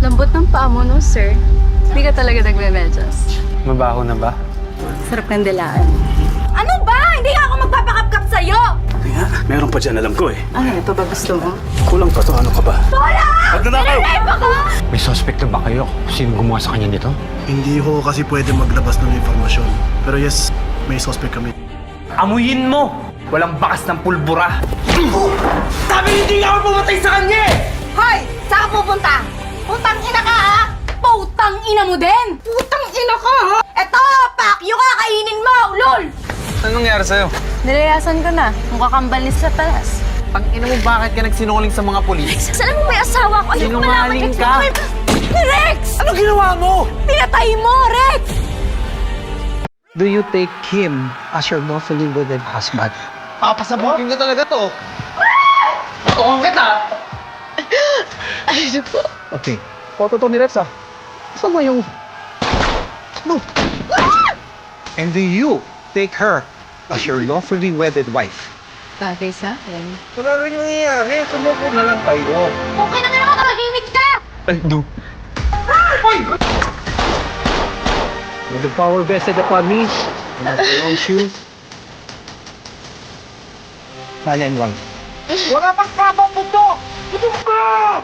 Lambot ng paa mo, no, sir? Hindi ka talaga nagme-medyas. Mabaho na ba? Sarap ng dilaan. Ano ba? Hindi nga ako magpapakapkap sa'yo! Hindi nga, meron pa dyan, alam ko eh. Ano, ito ba gusto mo? Kulang pa to, ano ka ba? Wala! Magnanakaw! Nililive ako! May suspect na ba kayo? Sino gumawa sa kanya nito? Hindi ko kasi pwede maglabas ng informasyon. Pero yes, may suspect kami. Amuyin mo! Walang bakas ng pulbura! Sabi hindi nga ako pumatay sa kanya eh! Hoy! Saan ka pupunta? Putang ina ka ha? Putang ina mo din! Putang ina ka ha? Eto! Pakyo ka! Kainin mo! Ulol! Anong nangyari sa'yo? Nilayasan ko na. Ang kakambalis sa talas. Ina mo, bakit ka nagsinungaling sa mga polis? Saan mo may asawa ko? Ayaw ko malaman Sinungaling ka! ka! Rex! Ano ginawa mo? Pinatay mo, Rex! Do you take him as your lawfully wedded husband? Papasabukin ka talaga to. Tutukan kita! Okay. Photo to ni Rex ah. Saan mo yung... No. And do you take her as your lawfully wedded wife? Bagay sa akin. Wala rin nangyayari. Sumuko na lang kayo. Okay na nga ako! Tumahimik ka! Ay, no. With the power vested upon me, and as belongs you, Silent one. Wala pang kapang buto! Buto ka!